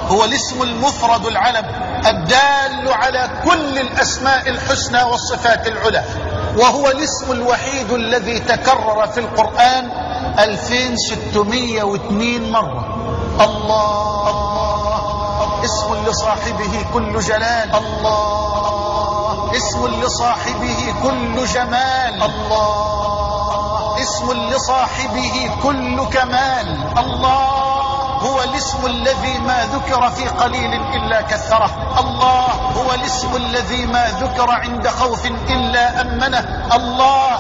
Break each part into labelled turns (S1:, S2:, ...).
S1: هو الاسم المفرد العلم الدال على كل الأسماء الحسنى والصفات العلى، وهو الاسم الوحيد الذي تكرر في القرآن 2602 مرة. الله اسم لصاحبه كل جلال، الله اسم لصاحبه كل جمال، الله اسم لصاحبه كل كمال. الله هو الاسم الذي ما ذكر في قليل إلا كثره، الله هو الاسم الذي ما ذكر عند خوف إلا أمنه، الله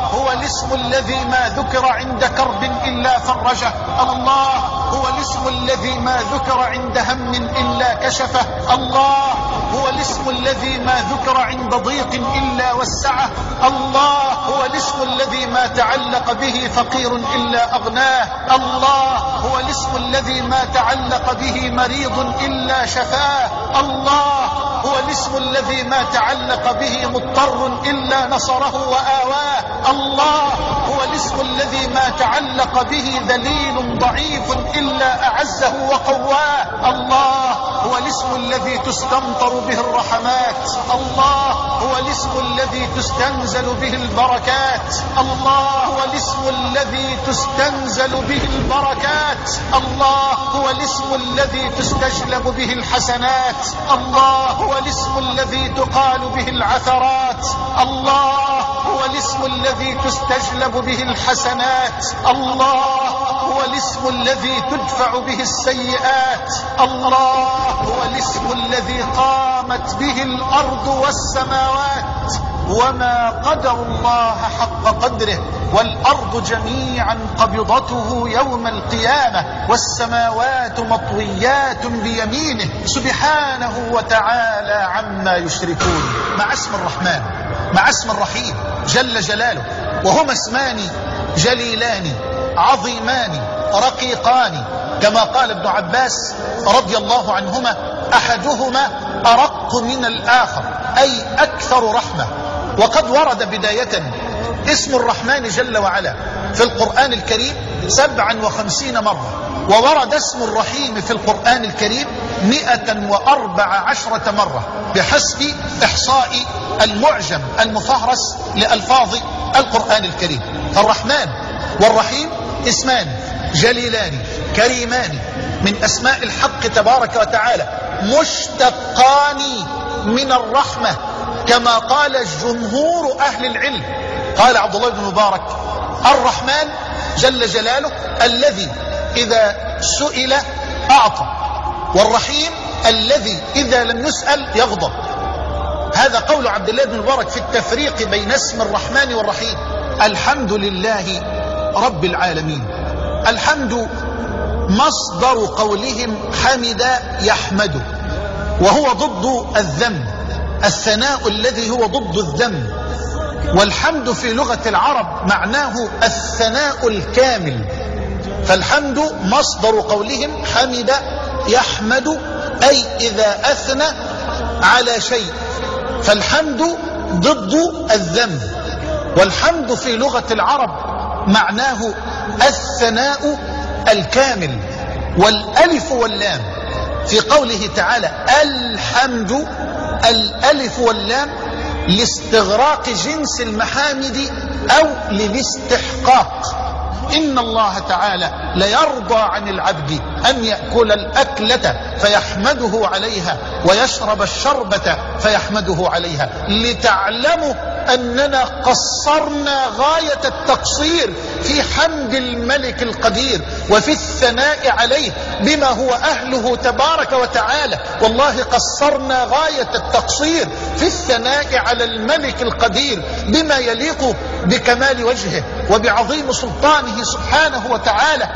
S1: هو الاسم الذي ما ذكر عند كرب إلا فرجه، الله هو الاسم الذي ما ذكر عند هم إلا كشفه، الله هو الاسم الذي ما ذكر عند ضيق إلا وسعه، الله هو الاسم الذي ما تعلق به فقير إلا أغناه، الله هو الاسم الذي ما تعلق به مريض إلا شفاه، الله هو الاسم الذي ما تعلق به مضطر إلا نصره وآواه، الله هو الاسم الذي ما تعلق به ذليل ضعيف إلا أعزه وقواه، الله هو الاسم الذي تستمطر به الرحمات، الله هو الاسم الذي تستنزل به البركات، الله هو الاسم الذي تستنزل به البركات، الله هو الاسم الذي تستجلب به الحسنات، الله هو الاسم الذي تقال به العثرات، الله هو الاسم الذي تستجلب به الحسنات، الله هو الاسم الذي تدفع به السيئات، الله هو الاسم الذي قامت به الأرض والسماوات وما قدر الله حق قدره، والأرض جميعا قبضته يوم القيامة والسماوات مطويات بيمينه سبحانه وتعالى عما يشركون. مع اسم الرحمن مع اسم الرحيم جل جلاله، وهما اسمان جليلان عظيمان رقيقان، كما قال ابن عباس رضي الله عنهما: أحدهما أرق من الآخر، أي أكثر رحمة. وقد ورد بداية اسم الرحمن جل وعلا في القرآن الكريم 57 مرة، وورد اسم الرحيم في القرآن الكريم 114 مرة بحسب إحصاء المعجم المفهرس لألفاظ القرآن الكريم. فالرحمن والرحيم اسمان جليلان كريمان من أسماء الحق تبارك وتعالى، مشتقان من الرحمة كما قال جمهور أهل العلم. قال عبد الله بن مبارك: الرحمن جل جلاله الذي إذا سئل أعطى، والرحيم الذي إذا لم يسأل يغضب. هذا قول عبد الله بن مبارك في التفريق بين اسم الرحمن والرحيم. الحمد لله رب العالمين. الحمد مصدر قولهم حمد يحمد، وهو ضد الذم، الثناء الذي هو ضد الذم. والحمد في لغة العرب معناه الثناء الكامل، فالحمد مصدر قولهم حمد يحمد، أي إذا أثنى على شيء، فالحمد ضد الذم. والحمد في لغة العرب معناه الثناء الكامل. والألف واللام في قوله تعالى الحمد، الألف واللام لاستغراق جنس المحامد أو للاستحقاق. إن الله تعالى ليرضى عن العبد أن يأكل الأكلة فيحمده عليها ويشرب الشربة فيحمده عليها، لتعلموا أننا قصرنا غاية التقصير في حمد الملك القدير وفي الثناء عليه بما هو أهله تبارك وتعالى. والله قصرنا غاية التقصير في الثناء على الملك القدير بما يليق بكمال وجهه وبعظيم سلطانه سبحانه وتعالى.